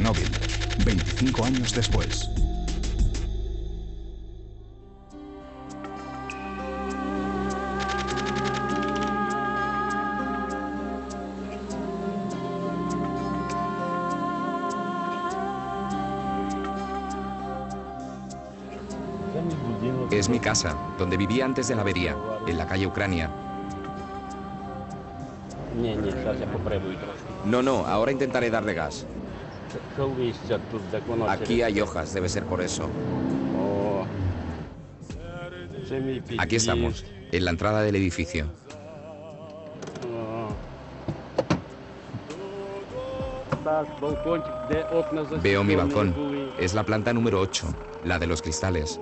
Chernóbil, 25 años después. Es mi casa, donde vivía antes de la avería, en la calle Ucrania. No, ahora intentaré darle gas. Aquí hay hojas, debe ser por eso. Aquí estamos, en la entrada del edificio. Veo mi balcón. Es la planta número 8, la de los cristales.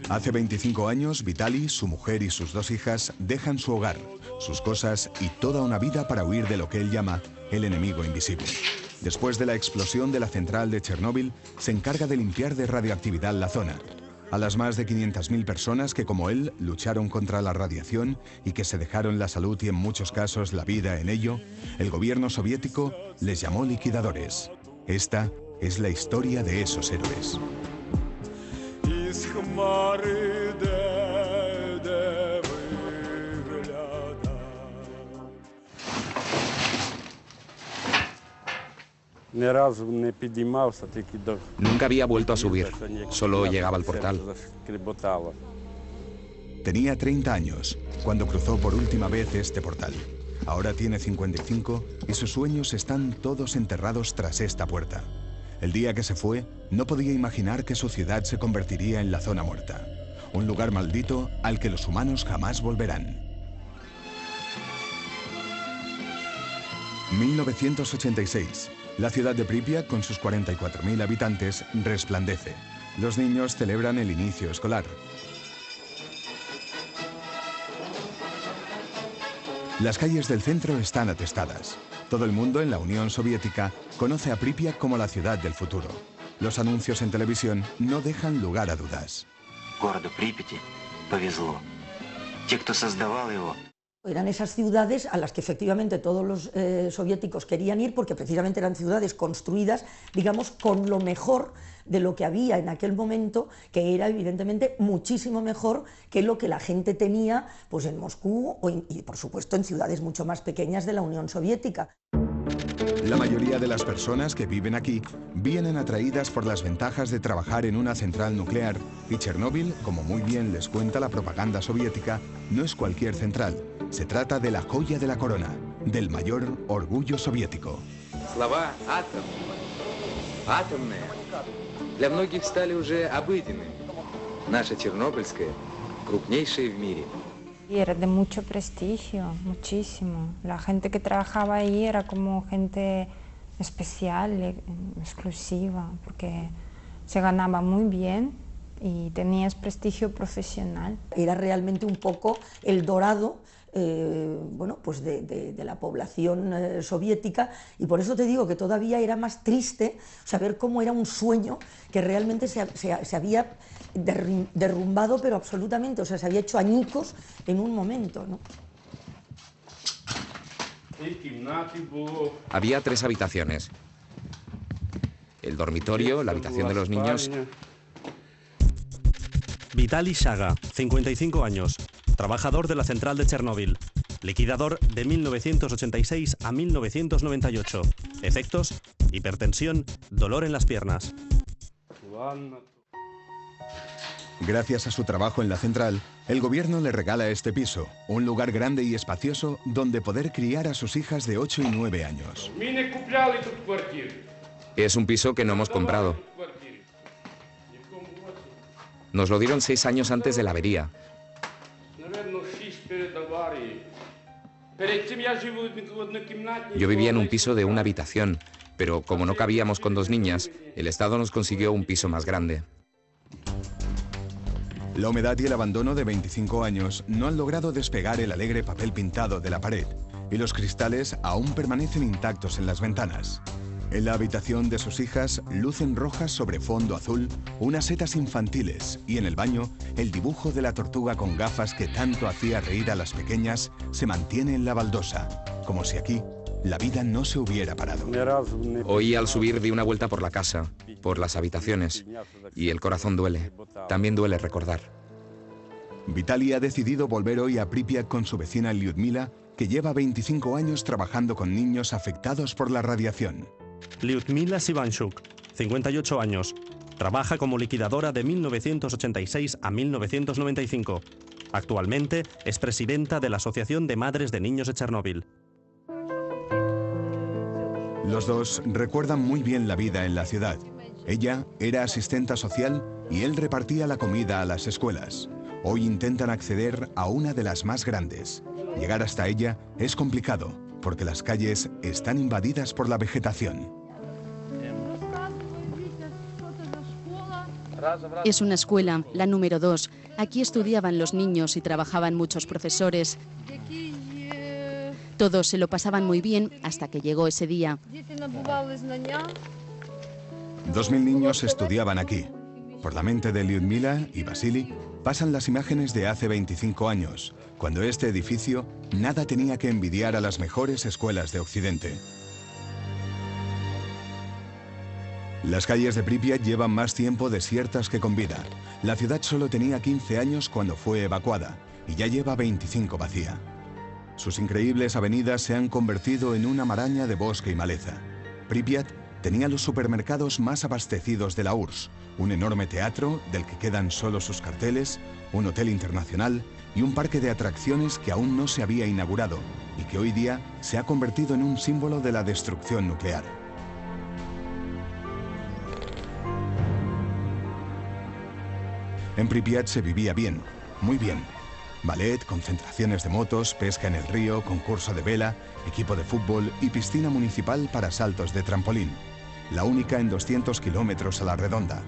Hace 25 años, Vitali, su mujer y sus 2 hijas dejan su hogar, sus cosas y toda una vida para huir de lo que él llama el enemigo invisible. Después de la explosión de la central de Chernóbil, se encarga de limpiar de radioactividad la zona. A las más de 500.000 personas que, como él, lucharon contra la radiación y que se dejaron la salud y en muchos casos la vida en ello, el gobierno soviético les llamó liquidadores. Esta es la historia de esos héroes. Nunca había vuelto a subir, solo llegaba al portal. Tenía 30 años cuando cruzó por última vez este portal. Ahora tiene 55 y sus sueños están todos enterrados tras esta puerta. El día que se fue, no podía imaginar que su ciudad se convertiría en la zona muerta. Un lugar maldito al que los humanos jamás volverán. 1986. La ciudad de Pripyat, con sus 44.000 habitantes, resplandece. Los niños celebran el inicio escolar. Las calles del centro están atestadas. Todo el mundo en la Unión Soviética conoce a Pripyat como la ciudad del futuro. Los anuncios en televisión no dejan lugar a dudas. Eran esas ciudades a las que efectivamente todos los soviéticos querían ir porque precisamente eran ciudades construidas, digamos, con lo mejor de lo que había en aquel momento, que era evidentemente muchísimo mejor que lo que la gente tenía pues, en Moscú y por supuesto en ciudades mucho más pequeñas de la Unión Soviética. La mayoría de las personas que viven aquí vienen atraídas por las ventajas de trabajar en una central nuclear, y Chernóbil, como muy bien les cuenta la propaganda soviética, no es cualquier central. Se trata de la joya de la corona, del mayor orgullo soviético. Слова «атом», «атомная» для многих стали уже обыденными. Наша Чернобыльская крупнейшая в мире. Y era de mucho prestigio, muchísimo. La gente que trabajaba ahí era como gente especial, exclusiva, porque se ganaba muy bien y tenías prestigio profesional. Era realmente un poco el dorado bueno, pues de la población soviética, y por eso te digo que todavía era más triste saber cómo era un sueño que realmente se había derrumbado, pero absolutamente, o sea, se había hecho añicos en un momento, ¿no? Había 3 habitaciones. El dormitorio, la habitación de los niños. Vitali Shaga, 55 años, trabajador de la central de Chernóbil, liquidador de 1986 a 1998. Efectos: hipertensión, dolor en las piernas. Gracias a su trabajo en la central, el gobierno le regala este piso, un lugar grande y espacioso donde poder criar a sus hijas de 8 y 9 años. Es un piso que no hemos comprado. Nos lo dieron 6 años antes de la avería. Yo vivía en un piso de una habitación, pero como no cabíamos con 2 niñas, el Estado nos consiguió un piso más grande. La humedad y el abandono de 25 años no han logrado despegar el alegre papel pintado de la pared, y los cristales aún permanecen intactos en las ventanas. En la habitación de sus hijas lucen rojas sobre fondo azul unas setas infantiles y en el baño el dibujo de la tortuga con gafas que tanto hacía reír a las pequeñas se mantiene en la baldosa, como si aquí la vida no se hubiera parado. Hoy al subir di una vuelta por la casa, por las habitaciones, y el corazón duele. También duele recordar. Vitaly ha decidido volver hoy a Pripyat con su vecina Lyudmila, que lleva 25 años trabajando con niños afectados por la radiación. Lyudmila Sivanchuk, 58 años. Trabaja como liquidadora de 1986 a 1995. Actualmente es presidenta de la Asociación de Madres de Niños de Chernóbil. Los dos recuerdan muy bien la vida en la ciudad. Ella era asistenta social y él repartía la comida a las escuelas. Hoy intentan acceder a una de las más grandes. Llegar hasta ella es complicado, porque las calles están invadidas por la vegetación. Es una escuela, la número 2. Aquí estudiaban los niños y trabajaban muchos profesores. Todos se lo pasaban muy bien hasta que llegó ese día. 2000 niños estudiaban aquí. Por la mente de Lyudmila y Vasily pasan las imágenes de hace 25 años, cuando este edificio nada tenía que envidiar a las mejores escuelas de Occidente. Las calles de Pripyat llevan más tiempo desiertas que con vida. La ciudad solo tenía 15 años cuando fue evacuada y ya lleva 25 vacía. Sus increíbles avenidas se han convertido en una maraña de bosque y maleza. Pripyat tenía los supermercados más abastecidos de la URSS, un enorme teatro del que quedan solo sus carteles, un hotel internacional y un parque de atracciones que aún no se había inaugurado y que hoy día se ha convertido en un símbolo de la destrucción nuclear. En Pripyat se vivía bien, muy bien. Ballet, concentraciones de motos, pesca en el río, concurso de vela, equipo de fútbol y piscina municipal para saltos de trampolín. La única en 200 kilómetros a la redonda.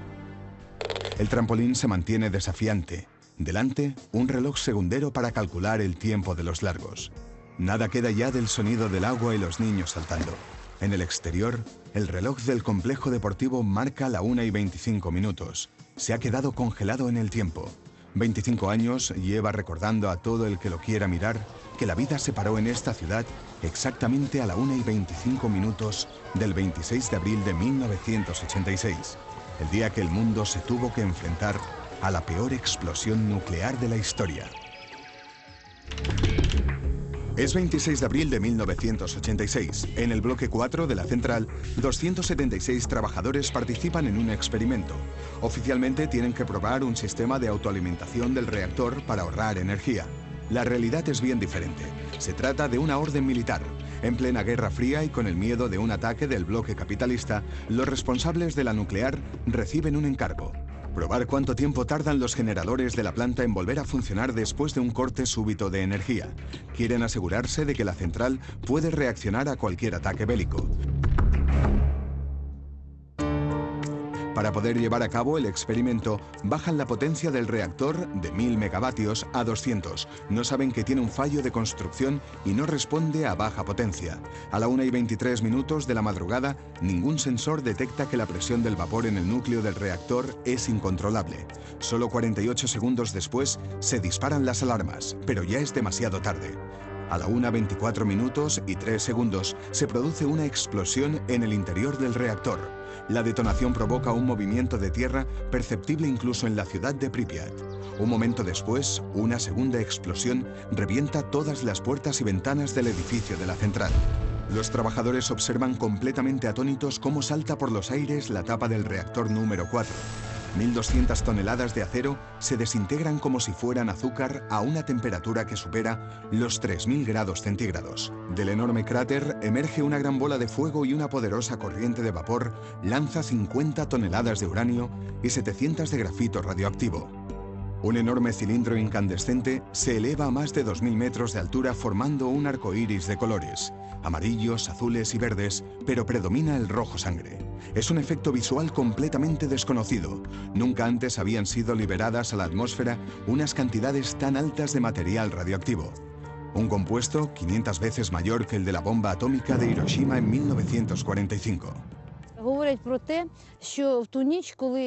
El trampolín se mantiene desafiante. Delante, un reloj segundero para calcular el tiempo de los largos. Nada queda ya del sonido del agua y los niños saltando. En el exterior, el reloj del complejo deportivo marca la 1:25. Se ha quedado congelado en el tiempo. 25 años lleva recordando a todo el que lo quiera mirar que la vida se paró en esta ciudad exactamente a la 1:25 del 26 de abril de 1986, el día que el mundo se tuvo que enfrentar a la peor explosión nuclear de la historia. Es 26 de abril de 1986. En el bloque 4 de la central, 276 trabajadores participan en un experimento. Oficialmente tienen que probar un sistema de autoalimentación del reactor para ahorrar energía. La realidad es bien diferente. Se trata de una orden militar. En plena Guerra Fría y con el miedo de un ataque del bloque capitalista, los responsables de la nuclear reciben un encargo: probar cuánto tiempo tardan los generadores de la planta en volver a funcionar después de un corte súbito de energía. Quieren asegurarse de que la central puede reaccionar a cualquier ataque bélico. Para poder llevar a cabo el experimento, bajan la potencia del reactor de 1000 megavatios a 200. No saben que tiene un fallo de construcción y no responde a baja potencia. A la 1:23 de la madrugada, ningún sensor detecta que la presión del vapor en el núcleo del reactor es incontrolable. Solo 48 segundos después, se disparan las alarmas, pero ya es demasiado tarde. A la 1:24:03 se produce una explosión en el interior del reactor. La detonación provoca un movimiento de tierra perceptible incluso en la ciudad de Pripyat. Un momento después, una segunda explosión revienta todas las puertas y ventanas del edificio de la central. Los trabajadores observan completamente atónitos cómo salta por los aires la tapa del reactor número 4. 1.200 toneladas de acero se desintegran como si fueran azúcar a una temperatura que supera los 3.000 grados centígrados. Del enorme cráter emerge una gran bola de fuego y una poderosa corriente de vapor lanza 50 toneladas de uranio y 700 de grafito radioactivo. Un enorme cilindro incandescente se eleva a más de 2.000 metros de altura formando un arco iris de colores, amarillos, azules y verdes, pero predomina el rojo sangre. Es un efecto visual completamente desconocido. Nunca antes habían sido liberadas a la atmósfera unas cantidades tan altas de material radioactivo. Un compuesto 500 veces mayor que el de la bomba atómica de Hiroshima en 1945.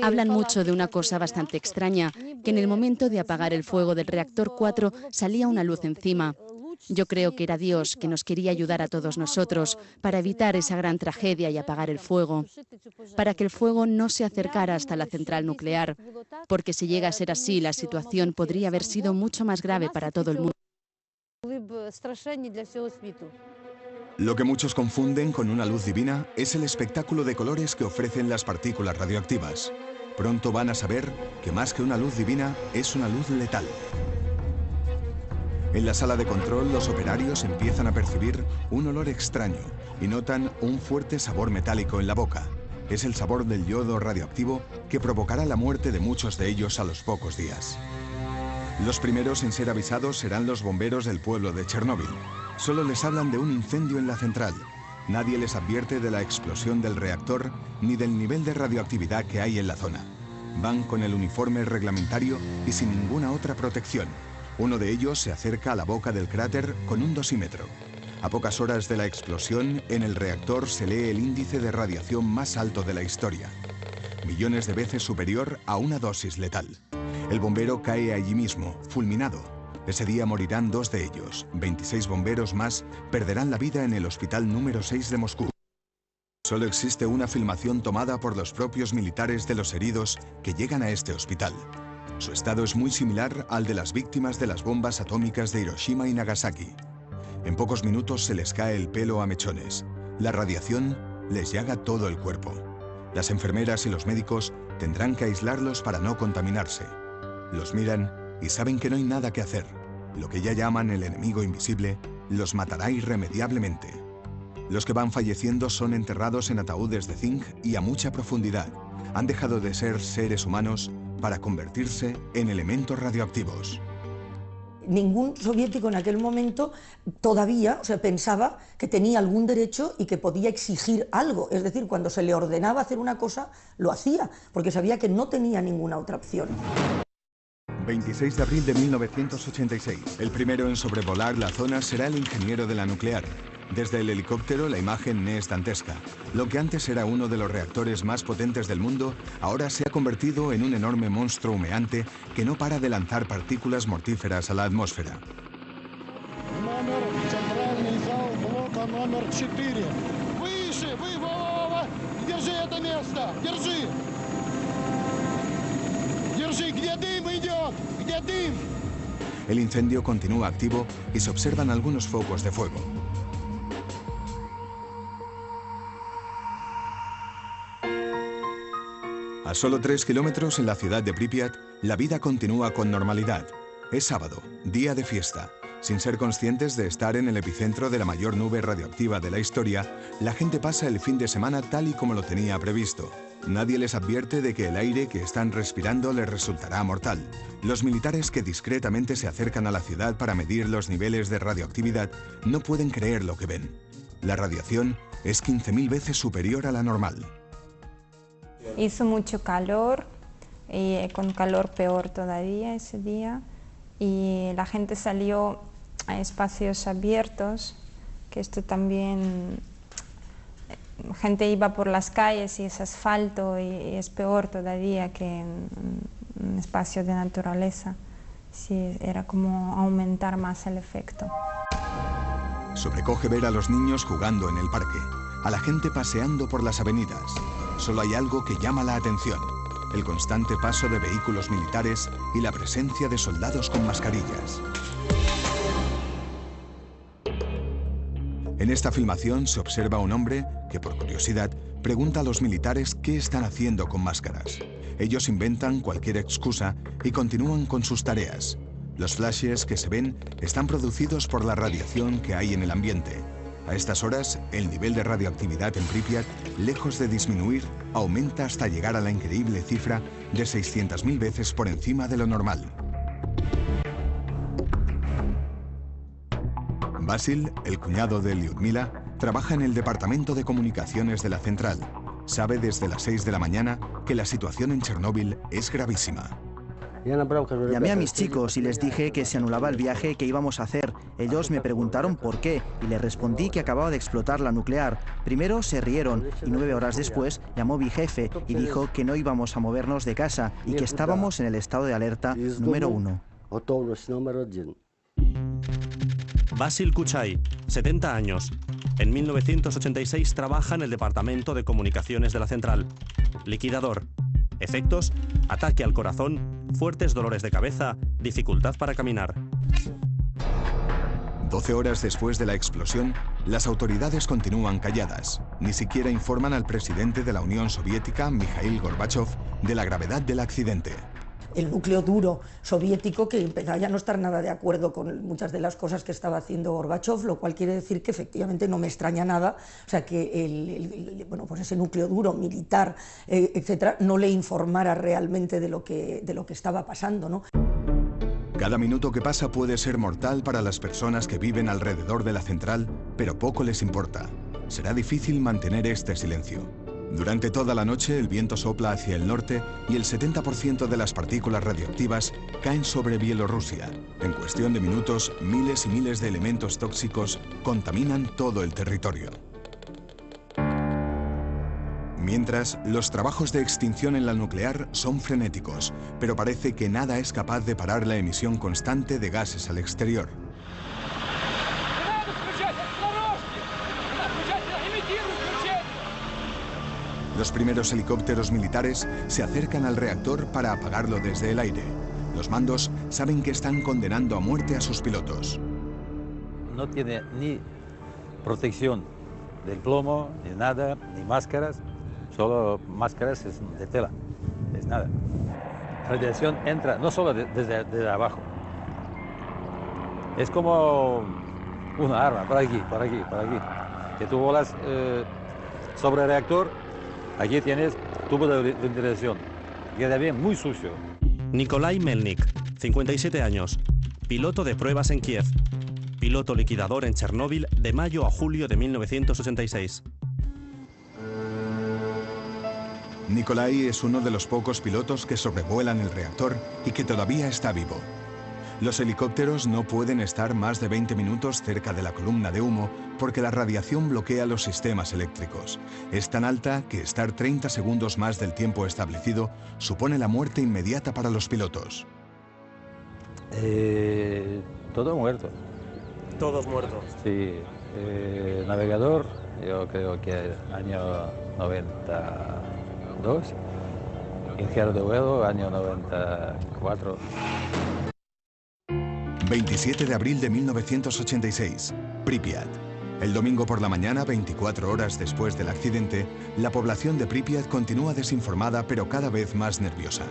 Hablan mucho de una cosa bastante extraña, que en el momento de apagar el fuego del reactor 4 salía una luz encima. Yo creo que era Dios que nos quería ayudar a todos nosotros para evitar esa gran tragedia y apagar el fuego, para que el fuego no se acercara hasta la central nuclear, porque si llega a ser así, la situación podría haber sido mucho más grave para todo el mundo. Lo que muchos confunden con una luz divina es el espectáculo de colores que ofrecen las partículas radioactivas. Pronto van a saber que más que una luz divina es una luz letal. En la sala de control, los operarios empiezan a percibir un olor extraño y notan un fuerte sabor metálico en la boca. Es el sabor del yodo radioactivo que provocará la muerte de muchos de ellos a los pocos días. Los primeros en ser avisados serán los bomberos del pueblo de Chernóbil. Solo les hablan de un incendio en la central. Nadie les advierte de la explosión del reactor ni del nivel de radioactividad que hay en la zona. Van con el uniforme reglamentario y sin ninguna otra protección. Uno de ellos se acerca a la boca del cráter con un dosímetro. A pocas horas de la explosión, en el reactor se lee el índice de radiación más alto de la historia. Millones de veces superior a una dosis letal. El bombero cae allí mismo, fulminado. Ese día morirán 2 de ellos. 26 bomberos más perderán la vida en el hospital número 6 de Moscú. Solo existe una filmación tomada por los propios militares de los heridos que llegan a este hospital. Su estado es muy similar al de las víctimas de las bombas atómicas de Hiroshima y Nagasaki. En pocos minutos se les cae el pelo a mechones. La radiación les llaga todo el cuerpo. Las enfermeras y los médicos tendrán que aislarlos para no contaminarse. Los miran y saben que no hay nada que hacer. Lo que ya llaman el enemigo invisible los matará irremediablemente. Los que van falleciendo son enterrados en ataúdes de zinc y a mucha profundidad. Han dejado de ser seres humanos para convertirse en elementos radioactivos. Ningún soviético en aquel momento todavía, pensaba que tenía algún derecho y que podía exigir algo. Es decir, cuando se le ordenaba hacer una cosa, lo hacía, porque sabía que no tenía ninguna otra opción. 26 de abril de 1986. El primero en sobrevolar la zona será el ingeniero de la nuclear. Desde el helicóptero la imagen es dantesca. Lo que antes era uno de los reactores más potentes del mundo, ahora se ha convertido en un enorme monstruo humeante que no para de lanzar partículas mortíferas a la atmósfera. El incendio continúa activo y se observan algunos focos de fuego. A solo 3 kilómetros en la ciudad de Pripyat, la vida continúa con normalidad. Es sábado, día de fiesta. Sin ser conscientes de estar en el epicentro de la mayor nube radioactiva de la historia, la gente pasa el fin de semana tal y como lo tenía previsto. Nadie les advierte de que el aire que están respirando les resultará mortal. Los militares que discretamente se acercan a la ciudad para medir los niveles de radioactividad no pueden creer lo que ven. La radiación es 15.000 veces superior a la normal. Hizo mucho calor y con calor peor todavía ese día, y la gente salió a espacios abiertos, que esto también, gente iba por las calles y es asfalto y es peor todavía que en un espacio de naturaleza. Sí, era como aumentar más el efecto. Sobrecoge ver a los niños jugando en el parque, a la gente paseando por las avenidas. Solo hay algo que llama la atención: el constante paso de vehículos militares y la presencia de soldados con mascarillas. En esta filmación se observa a un hombre que, por curiosidad, pregunta a los militares qué están haciendo con máscaras. Ellos inventan cualquier excusa y continúan con sus tareas. Los flashes que se ven están producidos por la radiación que hay en el ambiente. A estas horas, el nivel de radioactividad en Pripyat, lejos de disminuir, aumenta hasta llegar a la increíble cifra de 600.000 veces por encima de lo normal. Basil, el cuñado de Lyudmila, trabaja en el departamento de comunicaciones de la central. Sabe desde las 6 de la mañana que la situación en Chernóbil es gravísima. Llamé a mis chicos y les dije que se anulaba el viaje que íbamos a hacer. Ellos me preguntaron por qué y les respondí que acababa de explotar la nuclear. Primero se rieron y 9 horas después llamó mi jefe y dijo que no íbamos a movernos de casa y que estábamos en el estado de alerta número 1. Vasil Kuchay, 70 años. En 1986 trabaja en el Departamento de Comunicaciones de la central. Liquidador. Efectos: ataque al corazón, fuertes dolores de cabeza, dificultad para caminar. 12 horas después de la explosión, las autoridades continúan calladas. Ni siquiera informan al presidente de la Unión Soviética, Mikhail Gorbachev, de la gravedad del accidente. El núcleo duro soviético, que empezaba ya a no estar nada de acuerdo con muchas de las cosas que estaba haciendo Gorbachev, lo cual quiere decir que efectivamente no me extraña nada, o sea, que bueno, pues ese núcleo duro militar, etcétera, no le informara realmente de lo que estaba pasando, ¿no? Cada minuto que pasa puede ser mortal para las personas que viven alrededor de la central, pero poco les importa. Será difícil mantener este silencio. Durante toda la noche el viento sopla hacia el norte y el 70% de las partículas radioactivas caen sobre Bielorrusia. En cuestión de minutos, miles y miles de elementos tóxicos contaminan todo el territorio. Mientras, los trabajos de extinción en la nuclear son frenéticos, pero parece que nada es capaz de parar la emisión constante de gases al exterior. Los primeros helicópteros militares se acercan al reactor para apagarlo desde el aire. Los mandos saben que están condenando a muerte a sus pilotos. No tiene ni protección del plomo, ni nada, ni máscaras. Solo máscaras de tela, es nada. Radiación entra no solo desde abajo. Es como una arma, por aquí, por aquí, por aquí. Que tú volas sobre el reactor. Aquí tienes tubo de ventilación. Queda bien, muy sucio. Nikolai Melnik, 57 años. Piloto de pruebas en Kiev. Piloto liquidador en Chernóbil de mayo a julio de 1986. Nikolai es uno de los pocos pilotos que sobrevuelan el reactor y que todavía está vivo. Los helicópteros no pueden estar más de 20 minutos cerca de la columna de humo porque la radiación bloquea los sistemas eléctricos. Es tan alta que estar 30 segundos más del tiempo establecido supone la muerte inmediata para los pilotos. Todo muerto. Todos muertos. Sí. Navegador, yo creo que año 92. Ingeniero de vuelo, año 94. 27 de abril de 1986, Pripyat. El domingo por la mañana, 24 horas después del accidente, la población de Pripyat continúa desinformada pero cada vez más nerviosa.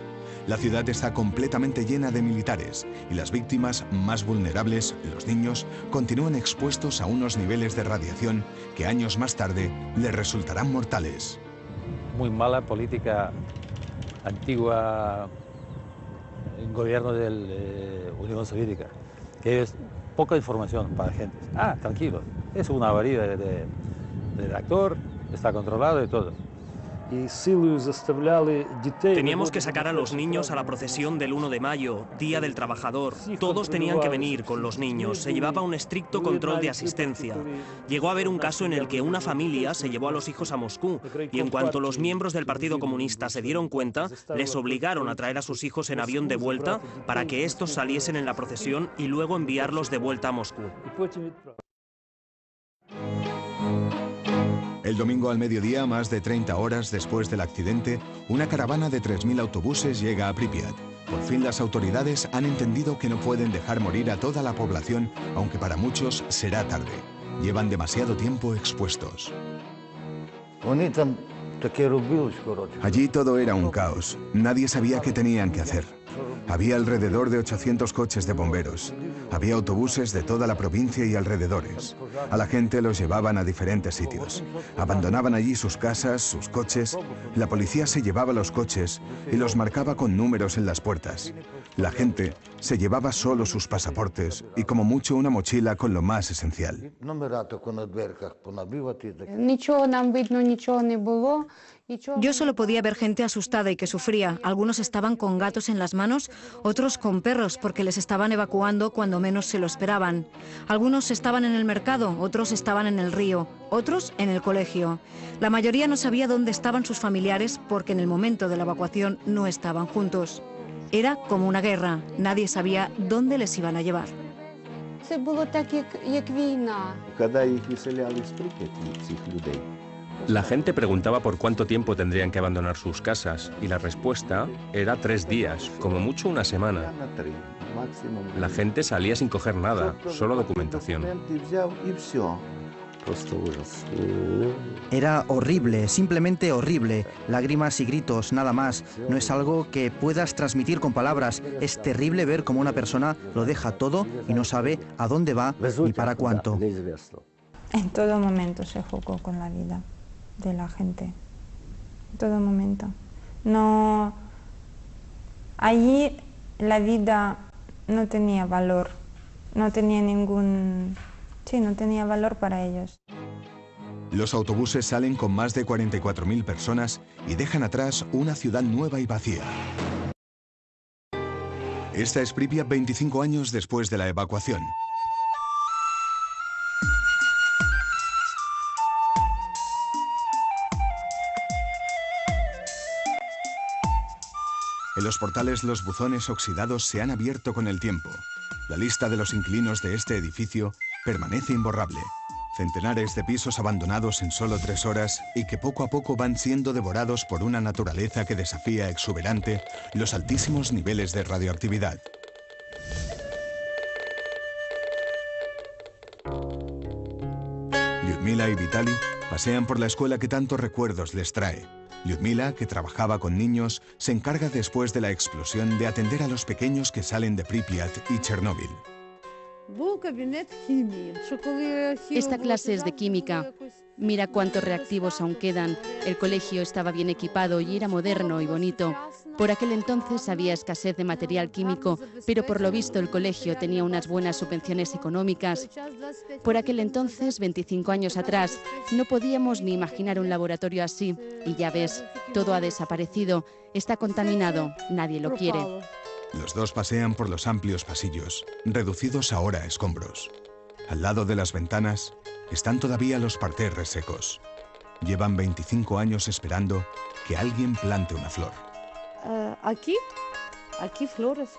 La ciudad está completamente llena de militares y las víctimas más vulnerables, los niños, continúan expuestos a unos niveles de radiación que años más tarde les resultarán mortales. Muy mala política antigua en gobierno de la Unión Soviética, que es poca información para la gente. Tranquilo, es una avería del reactor, está controlado y todo. Teníamos que sacar a los niños a la procesión del 1 de mayo, Día del Trabajador. Todos tenían que venir con los niños. Se llevaba un estricto control de asistencia. Llegó a haber un caso en el que una familia se llevó a los hijos a Moscú y en cuanto los miembros del Partido Comunista se dieron cuenta, les obligaron a traer a sus hijos en avión de vuelta para que estos saliesen en la procesión y luego enviarlos de vuelta a Moscú. El domingo al mediodía, más de 30 horas después del accidente, una caravana de 3.000 autobuses llega a Pripyat. Por fin las autoridades han entendido que no pueden dejar morir a toda la población, aunque para muchos será tarde. Llevan demasiado tiempo expuestos. Allí todo era un caos. Nadie sabía qué tenían que hacer. Había alrededor de 800 coches de bomberos. Había autobuses de toda la provincia y alrededores. A la gente los llevaban a diferentes sitios. Abandonaban allí sus casas, sus coches. La policía se llevaba los coches y los marcaba con números en las puertas. La gente se llevaba solo sus pasaportes y como mucho una mochila con lo más esencial. Yo solo podía ver gente asustada y que sufría. Algunos estaban con gatos en las manos, otros con perros porque les estaban evacuando cuando menos se lo esperaban. Algunos estaban en el mercado, otros estaban en el río, otros en el colegio. La mayoría no sabía dónde estaban sus familiares porque en el momento de la evacuación no estaban juntos. Era como una guerra, nadie sabía dónde les iban a llevar. La gente preguntaba por cuánto tiempo tendrían que abandonar sus casas y la respuesta era 3 días, como mucho una semana. La gente salía sin coger nada, solo documentación. Era horrible, simplemente horrible. Lágrimas y gritos, nada más. No es algo que puedas transmitir con palabras. Es terrible ver cómo una persona lo deja todo y no sabe a dónde va ni para cuánto. En todo momento se jugó con la vida de la gente. En todo momento. No, allí la vida no tenía valor. No tenía ningún... Sí, no tenía valor para ellos. Los autobuses salen con más de 44.000 personas y dejan atrás una ciudad nueva y vacía. Esta es Pripyat 25 años después de la evacuación. En los portales los buzones oxidados se han abierto con el tiempo. La lista de los inquilinos de este edificio permanece imborrable. Centenares de pisos abandonados en solo 3 horas y que poco a poco van siendo devorados por una naturaleza que desafía exuberante los altísimos niveles de radioactividad. Lyudmila y Vitaly pasean por la escuela que tantos recuerdos les trae. Lyudmila, que trabajaba con niños, se encarga después de la explosión de atender a los pequeños que salen de Pripyat y Chernóbil. Esta clase es de química. Mira cuántos reactivos aún quedan. El colegio estaba bien equipado y era moderno y bonito. Por aquel entonces había escasez de material químico, pero por lo visto el colegio tenía unas buenas subvenciones económicas. Por aquel entonces, 25 años atrás, no podíamos ni imaginar un laboratorio así. Y ya ves, todo ha desaparecido, está contaminado, nadie lo quiere. Los dos pasean por los amplios pasillos, reducidos ahora a escombros. Al lado de las ventanas están todavía los parterres secos. Llevan 25 años esperando que alguien plante una flor. Aquí flores.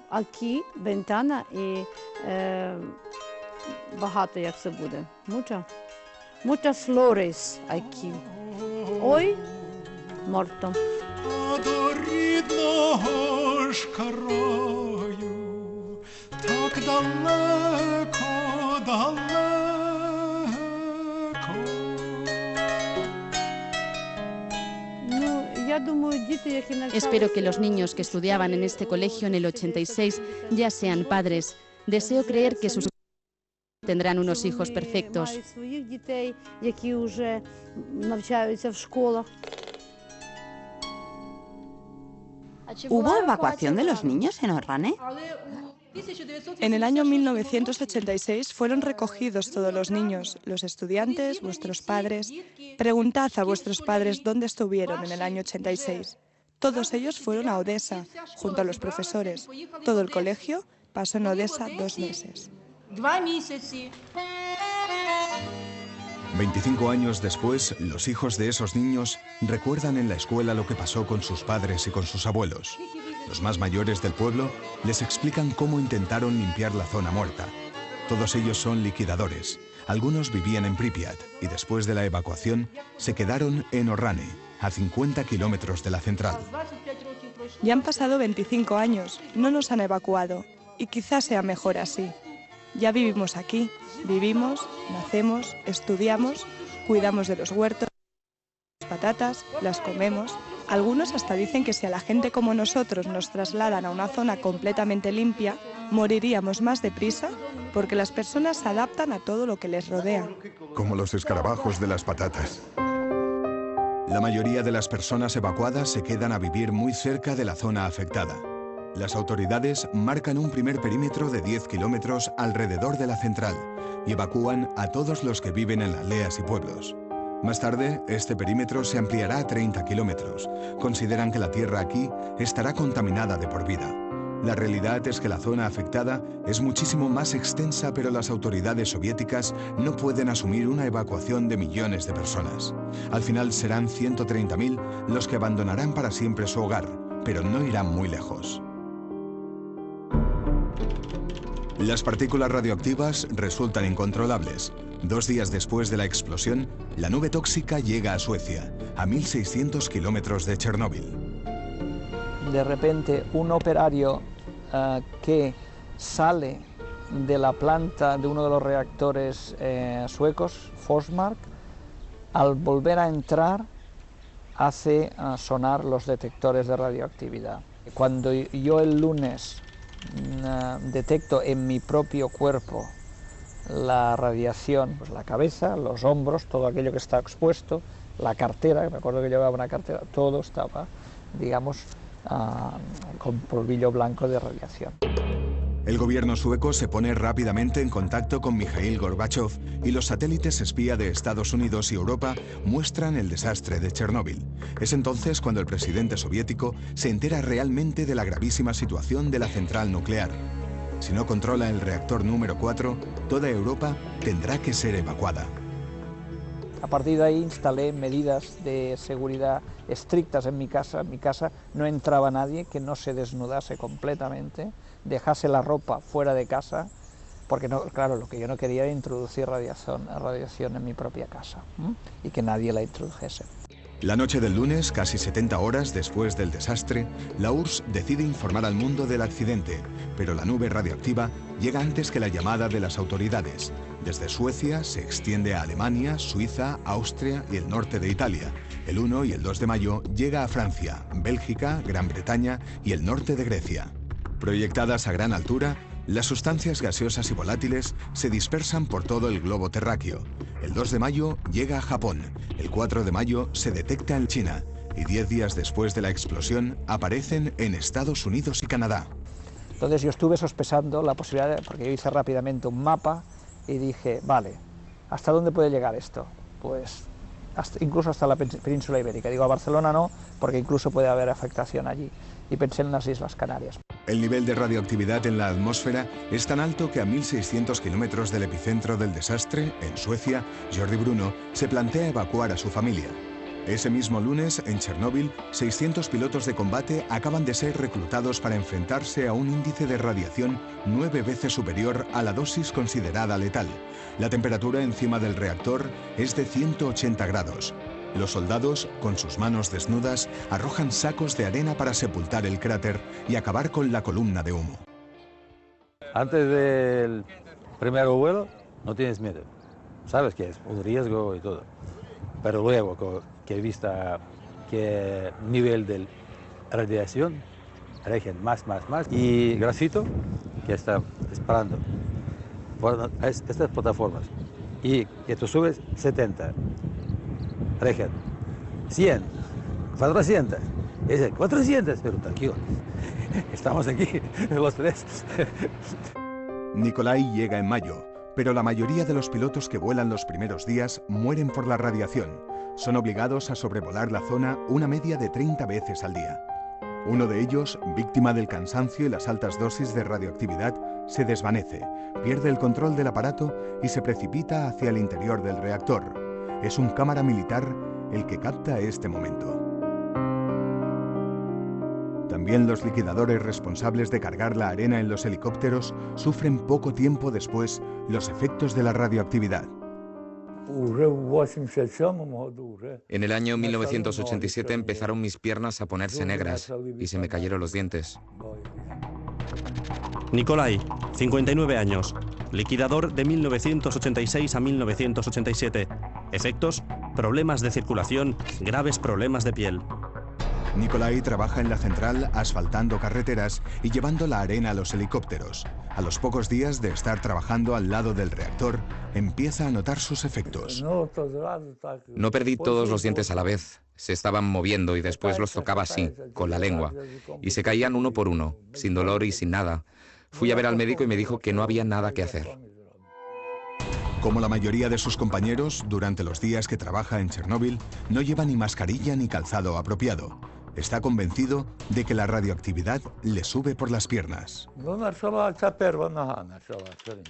Aquí ventana y багато як це буде. Muchas flores aquí. Hoy muerto. Espero que los niños que estudiaban en este colegio en el 86 ya sean padres. Deseo creer que sus tendrán unos hijos perfectos. ¿Hubo evacuación de los niños en Orrane? En el año 1986 fueron recogidos todos los niños, los estudiantes, vuestros padres. Preguntad a vuestros padres dónde estuvieron en el año 86. Todos ellos fueron a Odessa, junto a los profesores. Todo el colegio pasó en Odessa 2 meses. 25 años después, los hijos de esos niños recuerdan en la escuela lo que pasó con sus padres y con sus abuelos. Los más mayores del pueblo les explican cómo intentaron limpiar la zona muerta. Todos ellos son liquidadores. Algunos vivían en Pripyat y después de la evacuación se quedaron en Orrane, a 50 kilómetros de la central. Ya han pasado 25 años, no nos han evacuado y quizás sea mejor así. Ya vivimos aquí, vivimos, nacemos, estudiamos, cuidamos de los huertos, las patatas, las comemos. Algunos hasta dicen que si a la gente como nosotros nos trasladan a una zona completamente limpia, moriríamos más deprisa porque las personas se adaptan a todo lo que les rodea. Como los escarabajos de las patatas. La mayoría de las personas evacuadas se quedan a vivir muy cerca de la zona afectada. Las autoridades marcan un primer perímetro de 10 kilómetros alrededor de la central y evacúan a todos los que viven en aldeas y pueblos. Más tarde, este perímetro se ampliará a 30 kilómetros. Consideran que la tierra aquí estará contaminada de por vida. La realidad es que la zona afectada es muchísimo más extensa, pero las autoridades soviéticas no pueden asumir una evacuación de millones de personas. Al final serán 130.000 los que abandonarán para siempre su hogar, pero no irán muy lejos. Las partículas radioactivas resultan incontrolables. 2 días después de la explosión, la nube tóxica llega a Suecia, a 1.600 kilómetros de Chernóbil. De repente, un operario que sale de la planta de uno de los reactores suecos, Forsmark, al volver a entrar, hace sonar los detectores de radioactividad. Cuando yo el lunes detecto en mi propio cuerpo la radiación, pues la cabeza, los hombros, todo aquello que está expuesto, la cartera, me acuerdo que llevaba una cartera, todo estaba, digamos, con polvillo blanco de radiación. El gobierno sueco se pone rápidamente en contacto con Mikhail Gorbachev y los satélites espía de Estados Unidos y Europa muestran el desastre de Chernóbil. Es entonces cuando el presidente soviético se entera realmente de la gravísima situación de la central nuclear. Si no controla el reactor número 4, toda Europa tendrá que ser evacuada. A partir de ahí instalé medidas de seguridad estrictas en mi casa. En mi casa no entraba nadie que no se desnudase completamente, dejase la ropa fuera de casa, porque no, claro, lo que yo no quería era introducir radiación en mi propia casa, y que nadie la introdujese. La noche del lunes, casi 70 horas después del desastre, la URSS decide informar al mundo del accidente, pero la nube radioactiva llega antes que la llamada de las autoridades. Desde Suecia se extiende a Alemania, Suiza, Austria y el norte de Italia. El 1 y el 2 de mayo llega a Francia, Bélgica, Gran Bretaña y el norte de Grecia. Proyectadas a gran altura, las sustancias gaseosas y volátiles se dispersan por todo el globo terráqueo. El 2 de mayo llega a Japón, el 4 de mayo se detecta en China y 10 días después de la explosión aparecen en Estados Unidos y Canadá. Entonces yo estuve sospechando la posibilidad, porque yo hice rápidamente un mapa y dije, vale, ¿hasta dónde puede llegar esto? Pues incluso hasta la península ibérica. Digo, a Barcelona no, porque incluso puede haber afectación allí. Y pensé en las Islas Canarias. El nivel de radioactividad en la atmósfera es tan alto que a 1.600 kilómetros del epicentro del desastre, en Suecia, Jordi Bruno se plantea evacuar a su familia. Ese mismo lunes, en Chernóbil, 600 pilotos de combate acaban de ser reclutados para enfrentarse a un índice de radiación 9 veces superior a la dosis considerada letal. La temperatura encima del reactor es de 180 grados. Los soldados, con sus manos desnudas, arrojan sacos de arena para sepultar el cráter y acabar con la columna de humo. Antes del primer vuelo no tienes miedo, sabes que es un riesgo y todo, pero luego que he visto que nivel de radiación, más, y grafito que está disparando por estas plataformas, y que tú subes 70, 100, 400, 400, pero tranquilo, estamos aquí los tres. Nikolai llega en mayo, pero la mayoría de los pilotos que vuelan los primeros días mueren por la radiación. Son obligados a sobrevolar la zona una media de 30 veces al día. Uno de ellos, víctima del cansancio y las altas dosis de radioactividad, se desvanece, pierde el control del aparato y se precipita hacia el interior del reactor. Es un cámara militar el que capta este momento. También los liquidadores responsables de cargar la arena en los helicópteros sufren poco tiempo después los efectos de la radioactividad. En el año 1987 empezaron mis piernas a ponerse negras y se me cayeron los dientes. Nikolai, 59 años, liquidador de 1986 a 1987. Efectos: problemas de circulación, graves problemas de piel. Nikolai trabaja en la central asfaltando carreteras y llevando la arena a los helicópteros. A los pocos días de estar trabajando al lado del reactor, empieza a notar sus efectos. No perdí todos los dientes a la vez. Se estaban moviendo y después los tocaba así, con la lengua. Y se caían uno por uno, sin dolor y sin nada. Fui a ver al médico y me dijo que no había nada que hacer. Como la mayoría de sus compañeros, durante los días que trabaja en Chernóbil, no lleva ni mascarilla ni calzado apropiado. Está convencido de que la radioactividad le sube por las piernas.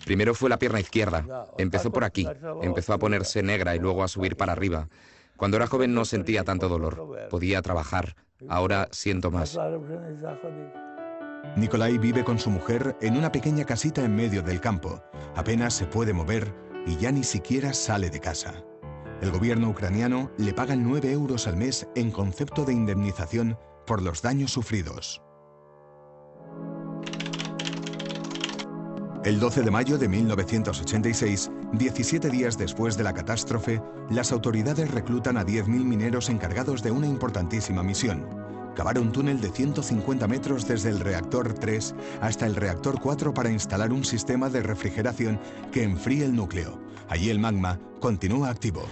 Primero fue la pierna izquierda. Empezó por aquí. Empezó a ponerse negra y luego a subir para arriba. Cuando era joven no sentía tanto dolor. Podía trabajar. Ahora siento más. Nikolai vive con su mujer en una pequeña casita en medio del campo. Apenas se puede mover y ya ni siquiera sale de casa. El gobierno ucraniano le paga 9 euros al mes en concepto de indemnización por los daños sufridos. El 12 de mayo de 1986, 17 días después de la catástrofe, las autoridades reclutan a 10.000 mineros encargados de una importantísima misión: cavar un túnel de 150 metros desde el reactor 3 hasta el reactor 4 para instalar un sistema de refrigeración que enfríe el núcleo. Allí el magma continúa activo.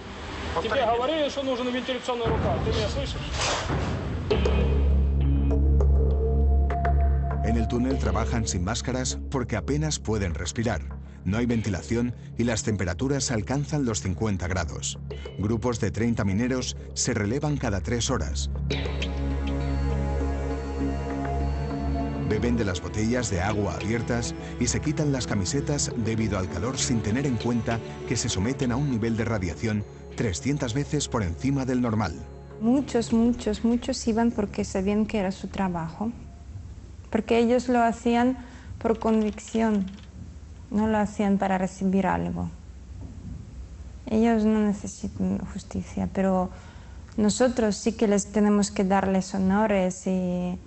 En el túnel trabajan sin máscaras porque apenas pueden respirar. No hay ventilación y las temperaturas alcanzan los 50 grados. Grupos de 30 mineros se relevan cada 3 horas. Beben de las botellas de agua abiertas y se quitan las camisetas debido al calor sin tener en cuenta que se someten a un nivel de radiación 300 veces por encima del normal. Muchos iban porque sabían que era su trabajo, porque ellos lo hacían por convicción, no lo hacían para recibir algo. Ellos no necesitan justicia, pero nosotros sí que les tenemos que darles honores y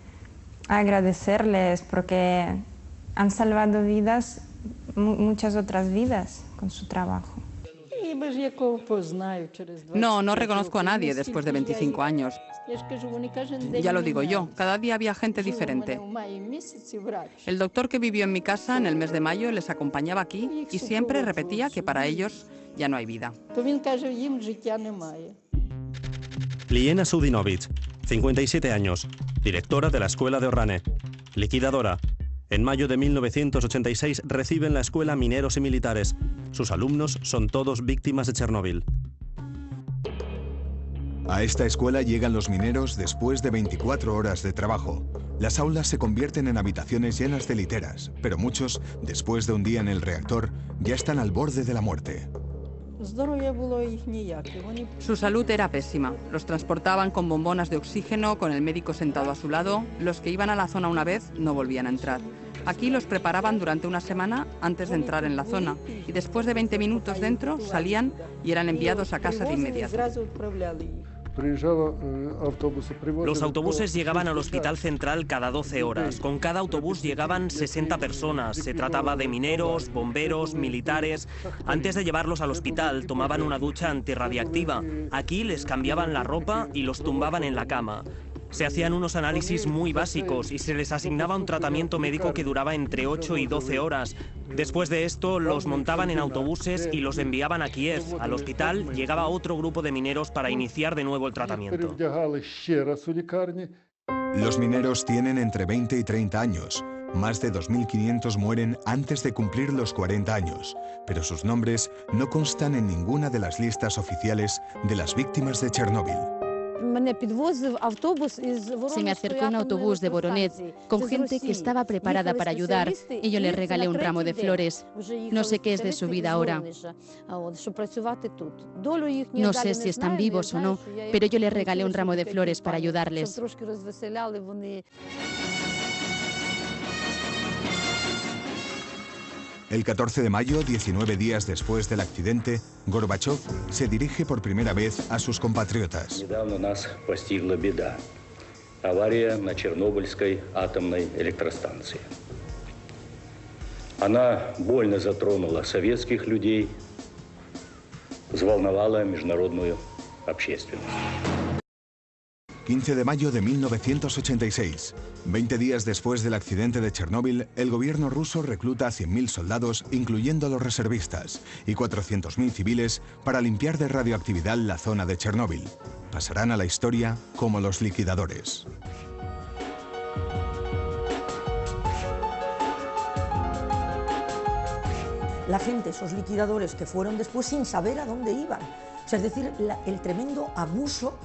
agradecerles porque han salvado vidas, muchas otras vidas con su trabajo. No reconozco a nadie después de 25 años. Ya lo digo yo, cada día había gente diferente. El doctor que vivió en mi casa en el mes de mayo les acompañaba aquí y siempre repetía que para ellos ya no hay vida. Liena Sudinovic, 57 años, directora de la escuela de Orrane, liquidadora. En mayo de 1986 recibe en la escuela mineros y militares. Sus alumnos son todos víctimas de Chernóbil. A esta escuela llegan los mineros después de 24 horas de trabajo. Las aulas se convierten en habitaciones llenas de literas, pero muchos, después de un día en el reactor, ya están al borde de la muerte. Su salud era pésima. Los transportaban con bombonas de oxígeno, con el médico sentado a su lado. Los que iban a la zona una vez no volvían a entrar. Aquí los preparaban durante una semana antes de entrar en la zona y después de 20 minutos dentro salían y eran enviados a casa de inmediato. Los autobuses llegaban al hospital central cada 12 horas. Con cada autobús llegaban 60 personas. Se trataba de mineros, bomberos, militares. Antes de llevarlos al hospital, tomaban una ducha antirradiactiva. Aquí les cambiaban la ropa y los tumbaban en la cama. Se hacían unos análisis muy básicos y se les asignaba un tratamiento médico que duraba entre 8 y 12 horas. Después de esto, los montaban en autobuses y los enviaban a Kiev. Al hospital llegaba otro grupo de mineros para iniciar de nuevo el tratamiento. Los mineros tienen entre 20 y 30 años. Más de 2.500 mueren antes de cumplir los 40 años, pero sus nombres no constan en ninguna de las listas oficiales de las víctimas de Chernóbil. Se me acercó un autobús de Voronezh con gente que estaba preparada para ayudar y yo le regalé un ramo de flores. No sé qué es de su vida ahora. No sé si están vivos o no, pero yo le regalé un ramo de flores para ayudarles. El 14 de mayo, 19 días después del accidente, Gorbachov se dirige por primera vez a sus compatriotas. Недавно нас постигла беда. Авария на Чернобыльской атомной электростанции. Она больно затронула советских людей, взволновала международную общественность. 15 de mayo de 1986. 20 días después del accidente de Chernóbil, el gobierno ruso recluta a 100.000 soldados, incluyendo a los reservistas, y 400.000 civiles para limpiar de radioactividad la zona de Chernóbil. Pasarán a la historia como los liquidadores. La gente, esos liquidadores que fueron después sin saber a dónde iban. O sea, es decir, el tremendo abuso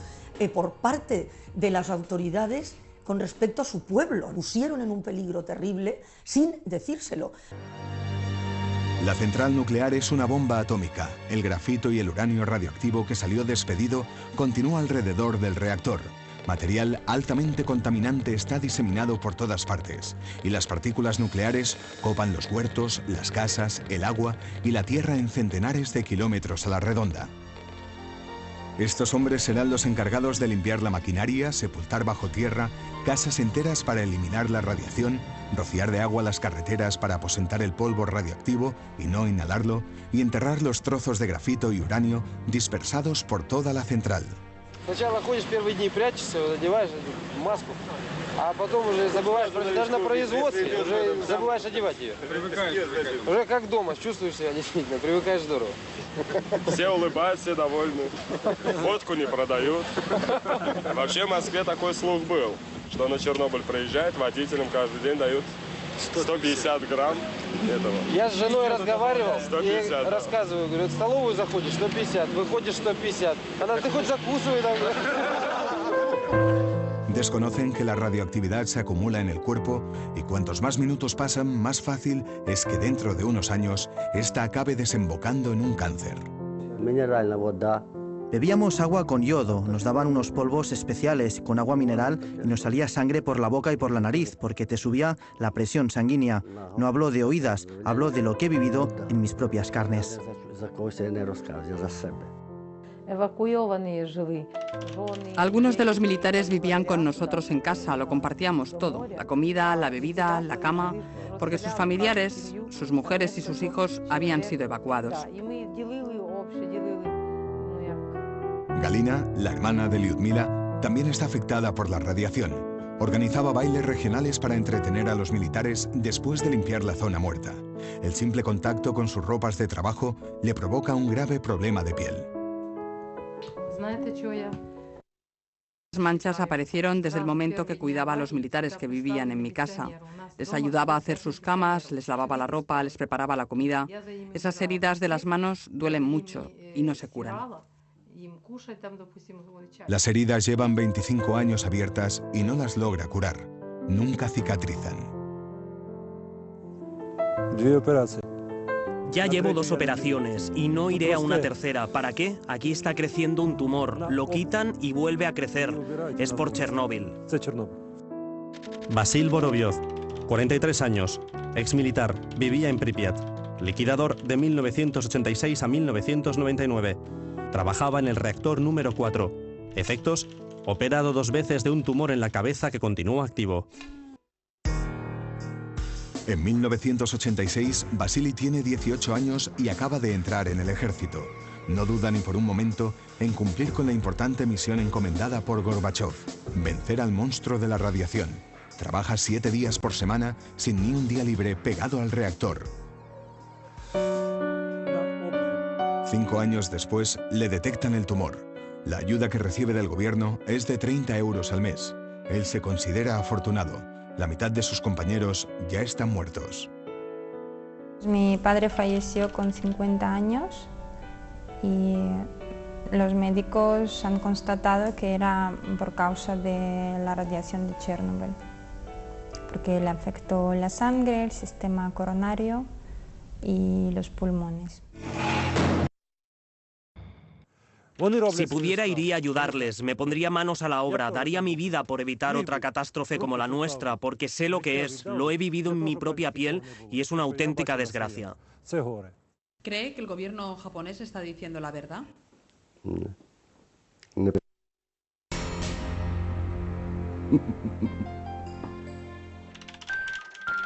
por parte de las autoridades con respecto a su pueblo. Pusieron en un peligro terrible sin decírselo. La central nuclear es una bomba atómica. El grafito y el uranio radioactivo que salió despedido continúa alrededor del reactor. Material altamente contaminante está diseminado por todas partes, y las partículas nucleares copan los huertos, las casas, el agua y la tierra en centenares de kilómetros a la redonda. Estos hombres serán los encargados de limpiar la maquinaria, sepultar bajo tierra casas enteras para eliminar la radiación, rociar de agua las carreteras para aposentar el polvo radioactivo y no inhalarlo, y enterrar los trozos de grafito y uranio dispersados por toda la central. Сначала ходишь первые дни, прячешься, одеваешь маску, а потом уже забываешь, даже на производстве уже забываешь одевать ее. Уже как дома, чувствуешь себя действительно, привыкаешь здорово. Все улыбаются, все довольны. Водку не продают. Вообще в Москве такой слух был, что на Чернобыль приезжает, водителям каждый день дают 150 грамм этого. Я с женой разговаривал, и рассказываю, говорю, в столовую заходишь 150, выходишь 150. Она, ты хоть закусывай там. Desconocen que la radioactividad se acumula en el cuerpo y cuantos más minutos pasan, más fácil es que dentro de unos años esta acabe desembocando en un cáncer. Bebíamos agua con yodo, nos daban unos polvos especiales con agua mineral y nos salía sangre por la boca y por la nariz porque te subía la presión sanguínea. No hablo de oídas, hablo de lo que he vivido en mis propias carnes. Algunos de los militares vivían con nosotros en casa, lo compartíamos todo, la comida, la bebida, la cama, porque sus familiares, sus mujeres y sus hijos habían sido evacuados. Galina, la hermana de Lyudmila, también está afectada por la radiación. Organizaba bailes regionales para entretener a los militares después de limpiar la zona muerta. El simple contacto con sus ropas de trabajo le provoca un grave problema de piel. Las manchas aparecieron desde el momento que cuidaba a los militares que vivían en mi casa. Les ayudaba a hacer sus camas, les lavaba la ropa, les preparaba la comida. Esas heridas de las manos duelen mucho y no se curan. Las heridas llevan 25 años abiertas y no las logra curar. Nunca cicatrizan. Ya llevo 2 operaciones y no iré a una tercera. ¿Para qué? Aquí está creciendo un tumor. Lo quitan y vuelve a crecer. Es por Chernóbil. Vasil Vorobyov, 43 años, exmilitar, vivía en Pripyat, liquidador de 1986 a 1999. Trabajaba en el reactor número 4. Efectos: operado 2 veces de un tumor en la cabeza que continúa activo. En 1986, Vasily tiene 18 años y acaba de entrar en el ejército. No duda ni por un momento en cumplir con la importante misión encomendada por Gorbachov: vencer al monstruo de la radiación. Trabaja 7 días por semana, sin ni un día libre, pegado al reactor. 5 años después, le detectan el tumor. La ayuda que recibe del gobierno es de 30 euros al mes. Él se considera afortunado. La mitad de sus compañeros ya están muertos. Mi padre falleció con 50 años y los médicos han constatado que era por causa de la radiación de Chernobyl, porque le afectó la sangre, el sistema coronario y los pulmones. Si pudiera, iría a ayudarles, me pondría manos a la obra, daría mi vida por evitar otra catástrofe como la nuestra, porque sé lo que es, lo he vivido en mi propia piel y es una auténtica desgracia. ¿Cree que el gobierno japonés está diciendo la verdad?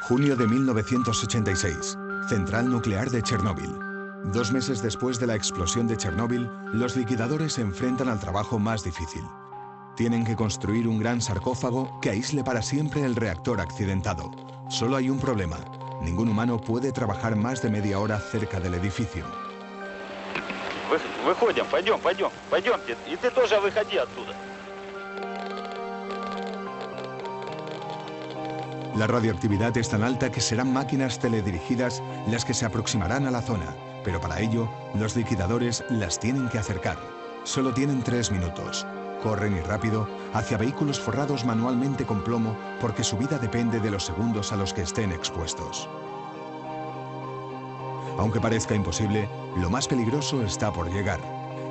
Junio de 1986, central nuclear de Chernóbil. 2 meses después de la explosión de Chernóbil, los liquidadores se enfrentan al trabajo más difícil. Tienen que construir un gran sarcófago que aísle para siempre el reactor accidentado. Solo hay un problema. Ningún humano puede trabajar más de media hora cerca del edificio. Выходим, пойдемте. И ты тоже выходи оттуда. La radioactividad es tan alta que serán máquinas teledirigidas las que se aproximarán a la zona, pero para ello los liquidadores las tienen que acercar. Solo tienen 3 minutos. Corren y rápido hacia vehículos forrados manualmente con plomo porque su vida depende de los segundos a los que estén expuestos. Aunque parezca imposible, lo más peligroso está por llegar.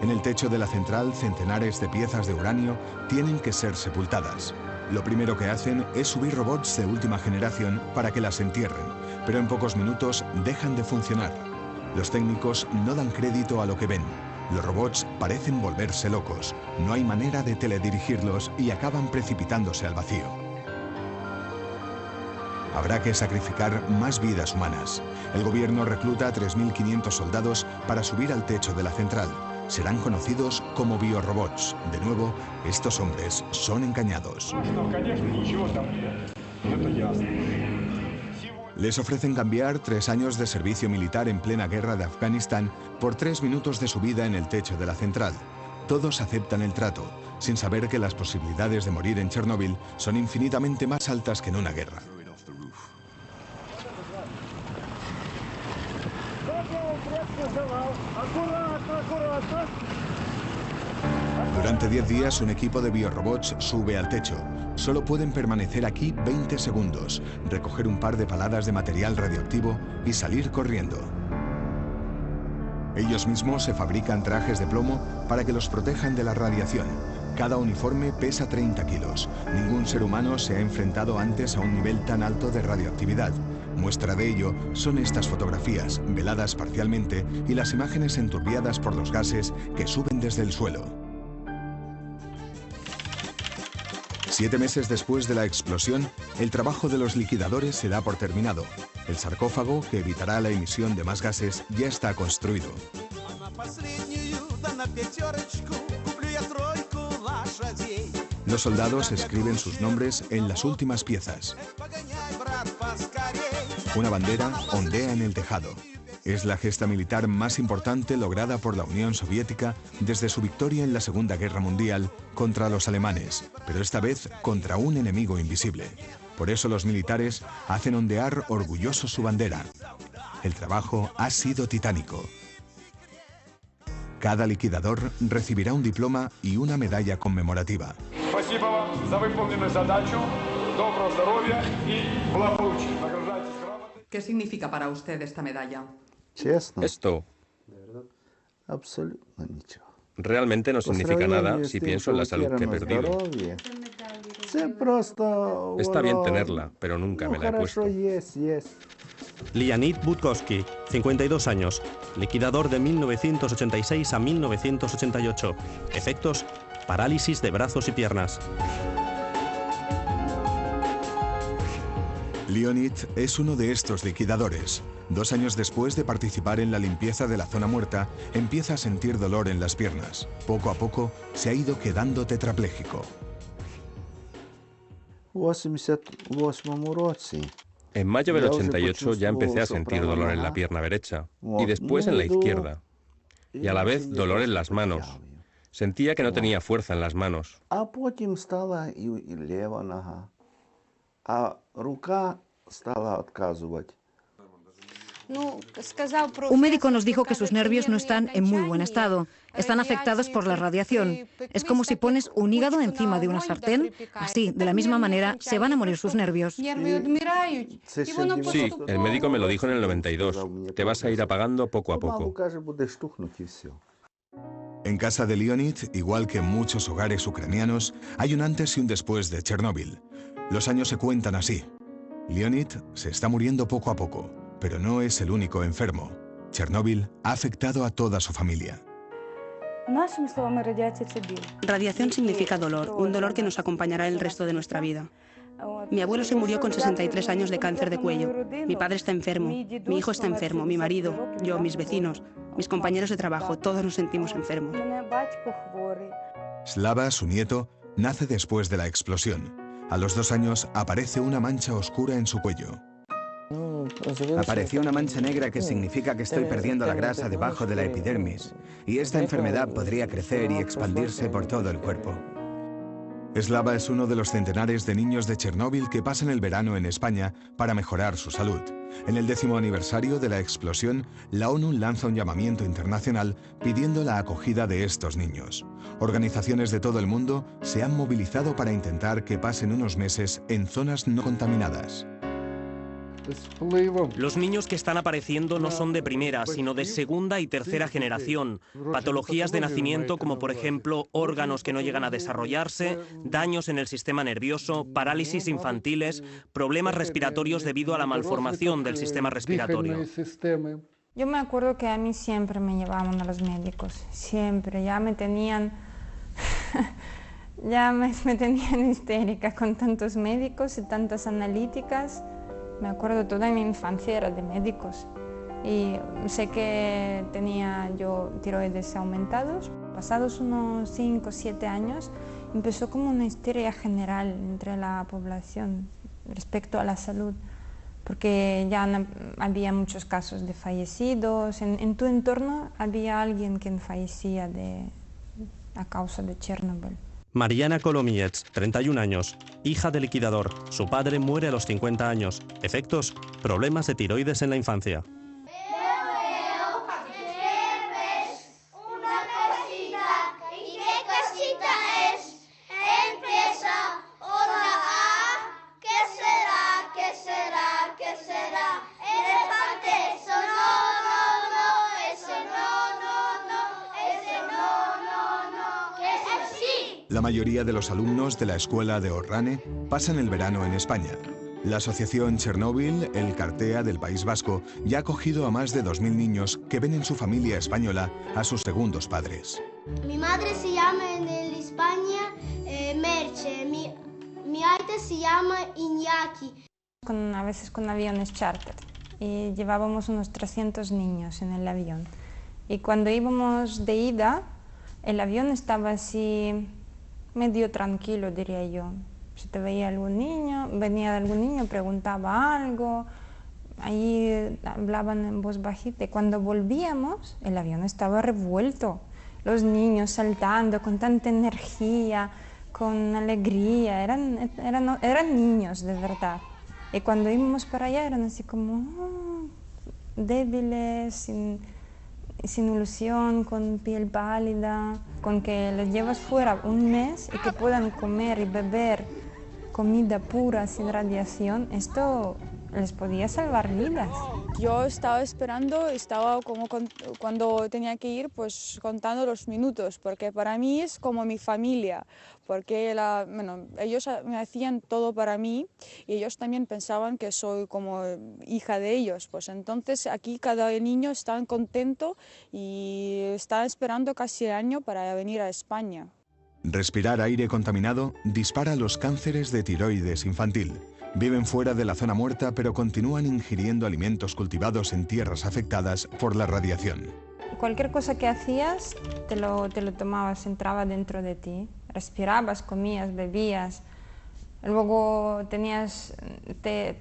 En el techo de la central, centenares de piezas de uranio tienen que ser sepultadas. Lo primero que hacen es subir robots de última generación para que las entierren, pero en pocos minutos dejan de funcionar. Los técnicos no dan crédito a lo que ven. Los robots parecen volverse locos, no hay manera de teledirigirlos y acaban precipitándose al vacío. Habrá que sacrificar más vidas humanas. El gobierno recluta a 3.500 soldados para subir al techo de la central. Serán conocidos como biorobots. De nuevo, estos hombres son engañados. Les ofrecen cambiar 3 años de servicio militar en plena guerra de Afganistán por 3 minutos de subida en el techo de la central. Todos aceptan el trato, sin saber que las posibilidades de morir en Chernóbil son infinitamente más altas que en una guerra. Durante 10 días un equipo de biorobots sube al techo. Solo pueden permanecer aquí 20 segundos, recoger un par de paladas de material radioactivo y salir corriendo. Ellos mismos se fabrican trajes de plomo para que los protejan de la radiación. Cada uniforme pesa 30 kilos. Ningún ser humano se ha enfrentado antes a un nivel tan alto de radioactividad. Muestra de ello son estas fotografías, veladas parcialmente, y las imágenes enturbiadas por los gases que suben desde el suelo. 7 meses después de la explosión, el trabajo de los liquidadores se da por terminado. El sarcófago, que evitará la emisión de más gases, ya está construido. Los soldados escriben sus nombres en las últimas piezas. Una bandera ondea en el tejado. Es la gesta militar más importante lograda por la Unión Soviética desde su victoria en la Segunda Guerra Mundial contra los alemanes, pero esta vez contra un enemigo invisible. Por eso los militares hacen ondear orgullosos su bandera. El trabajo ha sido titánico. Cada liquidador recibirá un diploma y una medalla conmemorativa. ¿Qué significa para usted esta medalla? Esto realmente no significa nada si pienso en la salud que he perdido. Está bien tenerla, pero nunca me la he puesto. Leonid Budkovsky, 52 años, liquidador de 1986 a 1988. Efectos: parálisis de brazos y piernas. Leonid es uno de estos liquidadores. 2 años después de participar en la limpieza de la zona muerta, empieza a sentir dolor en las piernas. Poco a poco se ha ido quedando tetrapléjico. En mayo del 88 ya empecé a sentir dolor en la pierna derecha y después en la izquierda. Y a la vez dolor en las manos. Sentía que no tenía fuerza en las manos. Un médico nos dijo que sus nervios no están en muy buen estado. Están afectados por la radiación. Es como si pones un hígado encima de una sartén. Así, de la misma manera, se van a morir sus nervios. Sí, el médico me lo dijo en el 92. Te vas a ir apagando poco a poco. En casa de Leonid, igual que en muchos hogares ucranianos, hay un antes y un después de Chernóbil. Los años se cuentan así. Leonid se está muriendo poco a poco, pero no es el único enfermo. Chernóbil ha afectado a toda su familia. Radiación significa dolor, un dolor que nos acompañará el resto de nuestra vida. Mi abuelo se murió con 63 años de cáncer de cuello. Mi padre está enfermo, mi hijo está enfermo, mi marido, yo, mis vecinos, mis compañeros de trabajo, todos nos sentimos enfermos. Slava, su nieto, nace después de la explosión. A los 2 años aparece una mancha oscura en su cuello. Apareció una mancha negra que significa que estoy perdiendo la grasa debajo de la epidermis, y esta enfermedad podría crecer y expandirse por todo el cuerpo. Slava es uno de los centenares de niños de Chernóbil que pasan el verano en España para mejorar su salud. En el 10º aniversario de la explosión, la ONU lanza un llamamiento internacional pidiendo la acogida de estos niños. Organizaciones de todo el mundo se han movilizado para intentar que pasen unos meses en zonas no contaminadas. Los niños que están apareciendo no son de primera, sino de segunda y tercera generación. Patologías de nacimiento como por ejemplo órganos que no llegan a desarrollarse, daños en el sistema nervioso, parálisis infantiles, problemas respiratorios debido a la malformación del sistema respiratorio. Yo me acuerdo que a mí siempre me llevaban a los médicos, siempre, ya me tenían... ya me tenían histérica con tantos médicos y tantas analíticas. Me acuerdo, toda mi infancia era de médicos y sé que tenía yo tiroides aumentados. Pasados unos 5 o 7 años empezó como una histeria general entre la población respecto a la salud, porque ya había muchos casos de fallecidos. En tu entorno había alguien que fallecía a causa de Chernobyl. Mariana Kolomiets, 31 años, hija de liquidador. Su padre muere a los 50 años. Efectos: problemas de tiroides en la infancia. La mayoría de los alumnos de la escuela de Orrane pasan el verano en España. La asociación Chernóbil, el Cartea del País Vasco, ya ha acogido a más de 2.000 niños que ven en su familia española a sus segundos padres. Mi madre se llama en España Merche, mi aita se llama Iñaki. A veces con aviones charter y llevábamos unos 300 niños en el avión. Y cuando íbamos de ida, el avión estaba así medio tranquilo, diría yo. Si te veía algún niño, venía algún niño, preguntaba algo, ahí hablaban en voz bajita. Y cuando volvíamos, el avión estaba revuelto. Los niños saltando con tanta energía, con alegría, eran niños de verdad. Y cuando íbamos para allá eran así como débiles, sin ilusión, con piel pálida, con que les llevas fuera un mes y que puedan comer y beber comida pura sin radiación, esto les podía salvar vidas. Yo estaba esperando, estaba como cuando tenía que ir, pues contando los minutos, porque para mí es como mi familia, porque ellos me hacían todo para mí y ellos también pensaban que soy como hija de ellos, pues entonces aquí cada niño está contento y está esperando casi el año para venir a España. Respirar aire contaminado dispara los cánceres de tiroides infantil. Viven fuera de la zona muerta, pero continúan ingiriendo alimentos cultivados en tierras afectadas por la radiación. Cualquier cosa que hacías, te lo tomabas, entraba dentro de ti. Respirabas, comías, bebías. Luego te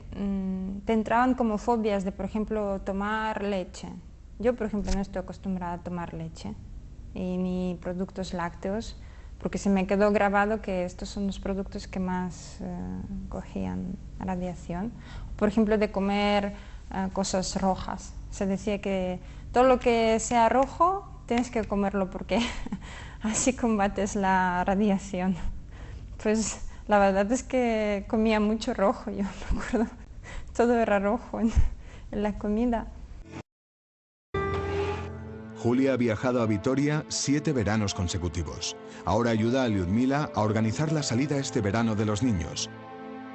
entraban como fobias de, por ejemplo, tomar leche. Yo, por ejemplo, no estoy acostumbrada a tomar leche y ni productos lácteos, porque se me quedó grabado que estos son los productos que más cogían radiación. Por ejemplo, de comer cosas rojas. Se decía que todo lo que sea rojo tienes que comerlo porque así combates la radiación. Pues la verdad es que comía mucho rojo, yo me acuerdo. Todo era rojo en la comida. Julia ha viajado a Vitoria 7 veranos consecutivos. Ahora ayuda a Lyudmila a organizar la salida este verano de los niños.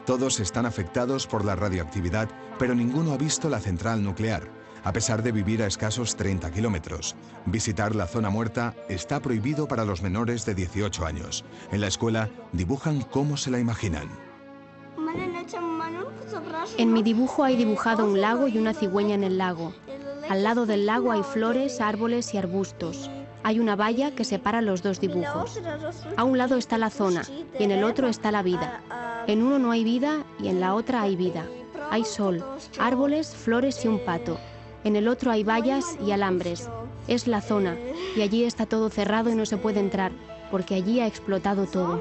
Todos están afectados por la radioactividad, pero ninguno ha visto la central nuclear, a pesar de vivir a escasos 30 kilómetros. Visitar la zona muerta está prohibido para los menores de 18 años. En la escuela dibujan cómo se la imaginan. En mi dibujo hay dibujado un lago y una cigüeña en el lago. Al lado del lago hay flores, árboles y arbustos. Hay una valla que separa los dos dibujos. A un lado está la zona y en el otro está la vida. En uno no hay vida y en la otra hay vida. Hay sol, árboles, flores y un pato. En el otro hay vallas y alambres. Es la zona y allí está todo cerrado y no se puede entrar porque allí ha explotado todo.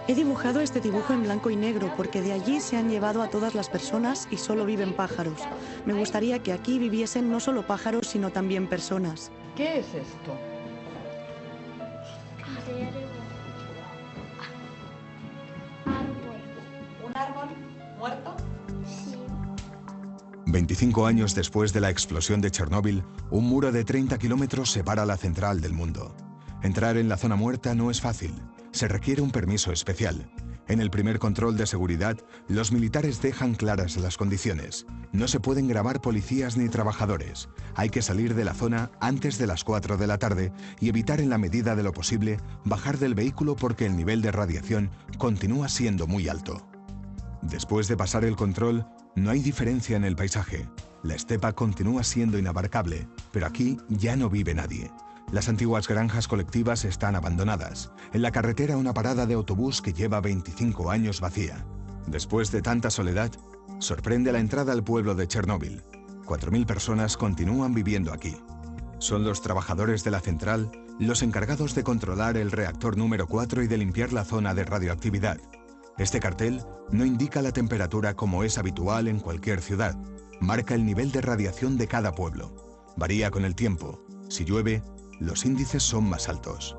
He dibujado este dibujo en blanco y negro porque de allí se han llevado a todas las personas y solo viven pájaros. Me gustaría que aquí viviesen no solo pájaros, sino también personas. ¿Qué es esto? ¿Un árbol muerto? Sí. 25 años después de la explosión de Chernóbil, un muro de 30 kilómetros separa la central del mundo. Entrar en la zona muerta no es fácil. Se requiere un permiso especial. En el primer control de seguridad, los militares dejan claras las condiciones. No se pueden grabar policías ni trabajadores. Hay que salir de la zona antes de las 4 de la tarde y evitar en la medida de lo posible bajar del vehículo porque el nivel de radiación continúa siendo muy alto. Después de pasar el control, no hay diferencia en el paisaje. La estepa continúa siendo inabarcable, pero aquí ya no vive nadie. Las antiguas granjas colectivas están abandonadas. En la carretera una parada de autobús que lleva 25 años vacía. Después de tanta soledad, sorprende la entrada al pueblo de Chernóbil. 4.000 personas continúan viviendo aquí. Son los trabajadores de la central los encargados de controlar el reactor número 4 y de limpiar la zona de radioactividad. Este cartel no indica la temperatura como es habitual en cualquier ciudad. Marca el nivel de radiación de cada pueblo. Varía con el tiempo. Si llueve, los índices son más altos.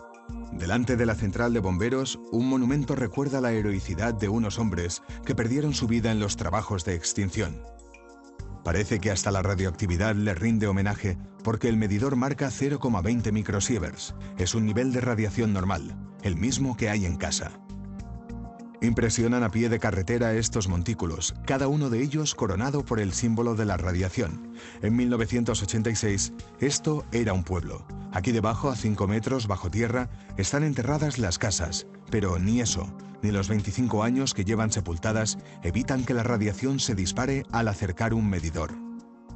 Delante de la central de bomberos, un monumento recuerda la heroicidad de unos hombres que perdieron su vida en los trabajos de extinción. Parece que hasta la radioactividad le rinde homenaje porque el medidor marca 0,20 microsieverts. Es un nivel de radiación normal, el mismo que hay en casa. Impresionan a pie de carretera estos montículos, cada uno de ellos coronado por el símbolo de la radiación. En 1986, esto era un pueblo. Aquí debajo, a 5 metros bajo tierra, están enterradas las casas, pero ni eso, ni los 25 años que llevan sepultadas evitan que la radiación se dispare al acercar un medidor.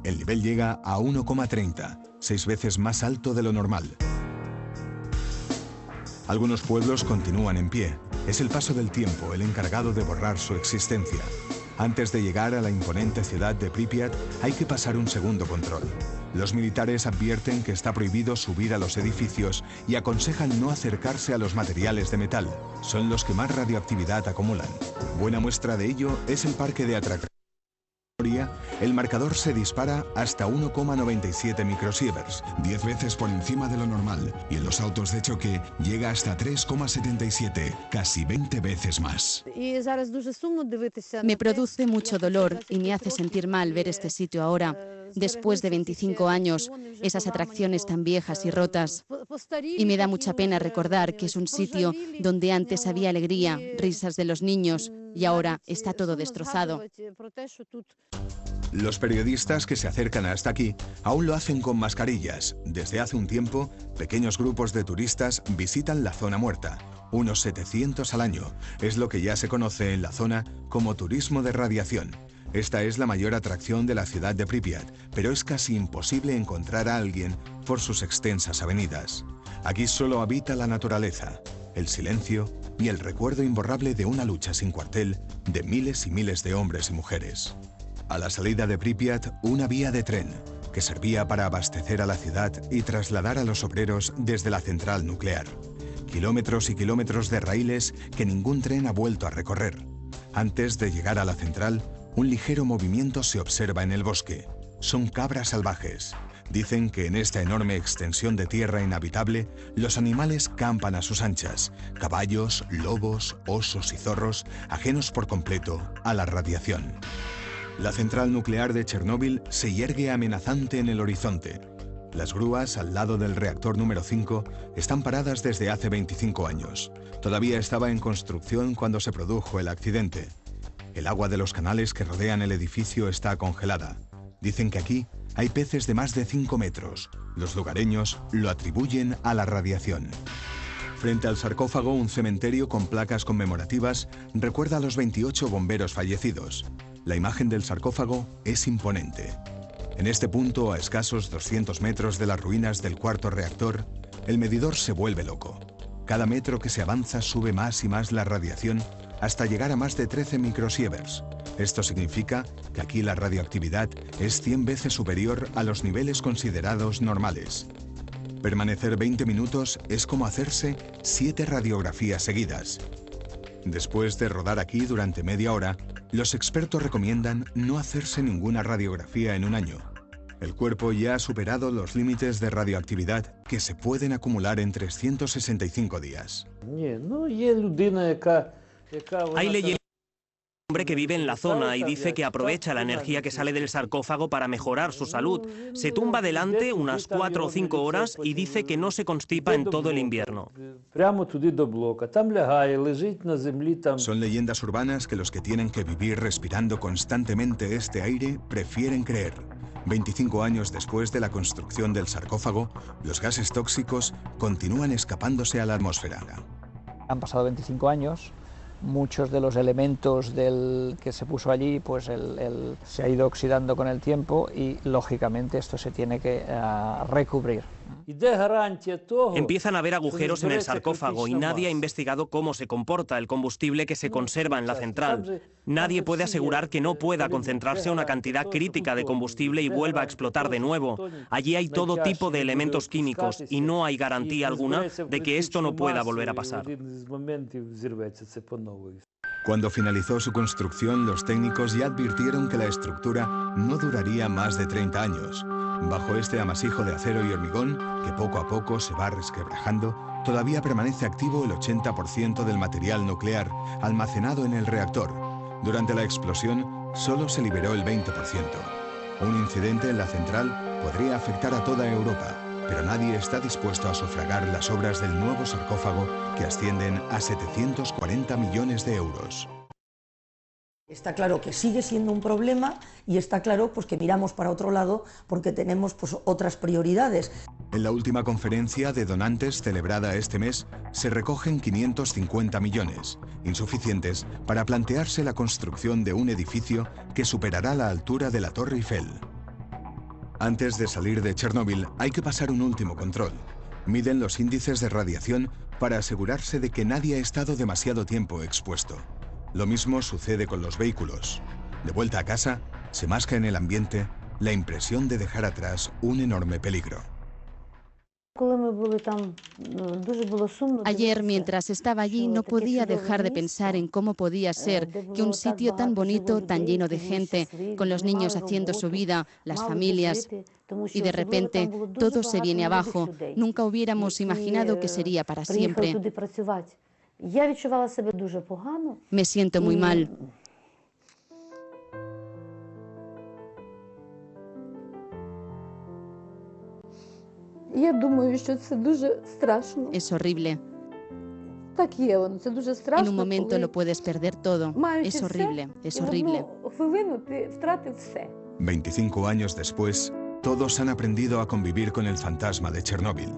El nivel llega a 1,30, 6 veces más alto de lo normal. Algunos pueblos continúan en pie. Es el paso del tiempo el encargado de borrar su existencia. Antes de llegar a la imponente ciudad de Pripyat, hay que pasar un segundo control. Los militares advierten que está prohibido subir a los edificios y aconsejan no acercarse a los materiales de metal. Son los que más radioactividad acumulan. Buena muestra de ello es el parque de atracciones. El marcador se dispara hasta 1,97 microsieverts, 10 veces por encima de lo normal, y en los autos de choque llega hasta 3,77, casi 20 veces más. Me produce mucho dolor y me hace sentir mal ver este sitio ahora, después de 25 años, esas atracciones tan viejas y rotas. Y me da mucha pena recordar que es un sitio donde antes había alegría, risas de los niños, y ahora está todo destrozado. Los periodistas que se acercan hasta aquí aún lo hacen con mascarillas. Desde hace un tiempo, pequeños grupos de turistas visitan la zona muerta. Unos 700 al año. Es lo que ya se conoce en la zona como turismo de radiación. Esta es la mayor atracción de la ciudad de Pripyat, pero es casi imposible encontrar a alguien por sus extensas avenidas. Aquí solo habita la naturaleza, el silencio y el recuerdo imborrable de una lucha sin cuartel de miles y miles de hombres y mujeres. A la salida de Pripyat, una vía de tren que servía para abastecer a la ciudad y trasladar a los obreros desde la central nuclear. Kilómetros y kilómetros de raíles que ningún tren ha vuelto a recorrer. Antes de llegar a la central, un ligero movimiento se observa en el bosque. Son cabras salvajes. Dicen que en esta enorme extensión de tierra inhabitable, los animales campan a sus anchas. Caballos, lobos, osos y zorros, ajenos por completo a la radiación. La central nuclear de Chernóbil se yergue amenazante en el horizonte. Las grúas al lado del reactor número 5 están paradas desde hace 25 años. Todavía estaba en construcción cuando se produjo el accidente. El agua de los canales que rodean el edificio está congelada. Dicen que aquí hay peces de más de 5 metros. Los lugareños lo atribuyen a la radiación. Frente al sarcófago, un cementerio con placas conmemorativas recuerda a los 28 bomberos fallecidos. La imagen del sarcófago es imponente. En este punto, a escasos 200 metros de las ruinas del cuarto reactor, el medidor se vuelve loco. Cada metro que se avanza sube más y más la radiación hasta llegar a más de 13 microsieverts. Esto significa que aquí la radioactividad es 100 veces superior a los niveles considerados normales. Permanecer 20 minutos es como hacerse 7 radiografías seguidas. Después de rodar aquí durante media hora, los expertos recomiendan no hacerse ninguna radiografía en un año. El cuerpo ya ha superado los límites de radioactividad que se pueden acumular en 365 días. Hay leyendas de un hombre que vive en la zona y dice que aprovecha la energía que sale del sarcófago para mejorar su salud. Se tumba delante unas 4 o 5 horas y dice que no se constipa en todo el invierno. Son leyendas urbanas que los que tienen que vivir respirando constantemente este aire prefieren creer. 25 años después de la construcción del sarcófago, los gases tóxicos continúan escapándose a la atmósfera. Han pasado 25 años, muchos de los elementos que se puso allí pues se ha ido oxidando con el tiempo y lógicamente esto se tiene que recubrir. Empiezan a haber agujeros en el sarcófago y nadie ha investigado cómo se comporta el combustible que se conserva en la central. Nadie puede asegurar que no pueda concentrarse una cantidad crítica de combustible y vuelva a explotar de nuevo. Allí hay todo tipo de elementos químicos y no hay garantía alguna de que esto no pueda volver a pasar. Cuando finalizó su construcción, los técnicos ya advirtieron que la estructura no duraría más de 30 años. Bajo este amasijo de acero y hormigón, que poco a poco se va resquebrajando, todavía permanece activo el 80% del material nuclear almacenado en el reactor. Durante la explosión, solo se liberó el 20%. Un incidente en la central podría afectar a toda Europa, pero nadie está dispuesto a sufragar las obras del nuevo sarcófago que ascienden a 740 millones de euros. Está claro que sigue siendo un problema y está claro pues, que miramos para otro lado porque tenemos pues, otras prioridades. En la última conferencia de donantes celebrada este mes se recogen 550 millones, insuficientes para plantearse la construcción de un edificio que superará la altura de la Torre Eiffel. Antes de salir de Chernóbil hay que pasar un último control. Miden los índices de radiación para asegurarse de que nadie ha estado demasiado tiempo expuesto. Lo mismo sucede con los vehículos. De vuelta a casa, se masca en el ambiente la impresión de dejar atrás un enorme peligro. Ayer, mientras estaba allí, no podía dejar de pensar en cómo podía ser que un sitio tan bonito, tan lleno de gente, con los niños haciendo su vida, las familias, y de repente todo se viene abajo. Nunca hubiéramos imaginado que sería para siempre. Me siento muy mal. Es horrible. En un momento lo puedes perder todo. Es horrible, es horrible. 25 años después, todos han aprendido a convivir con el fantasma de Chernóbil,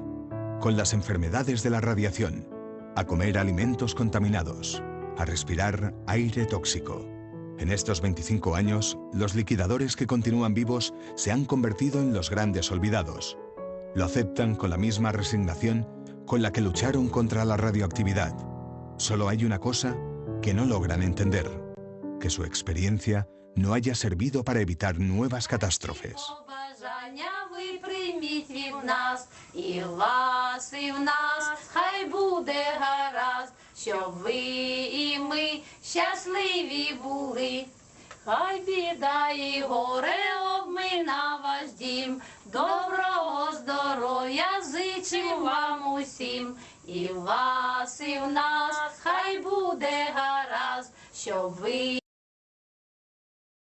con las enfermedades de la radiación, a comer alimentos contaminados, a respirar aire tóxico. En estos 25 años, los liquidadores que continúan vivos se han convertido en los grandes olvidados. Lo aceptan con la misma resignación con la que lucharon contra la radioactividad. Solo hay una cosa que no logran entender: que su experiencia no haya servido para evitar nuevas catástrofes. І вас, і в нас, хай буде гаразд, щоб ви і ми щасливі були. Хай біда і горе обмина ваш дім, доброго здоров'я зичим вам усім. І вас, і в нас, хай буде гаразд, щоб ви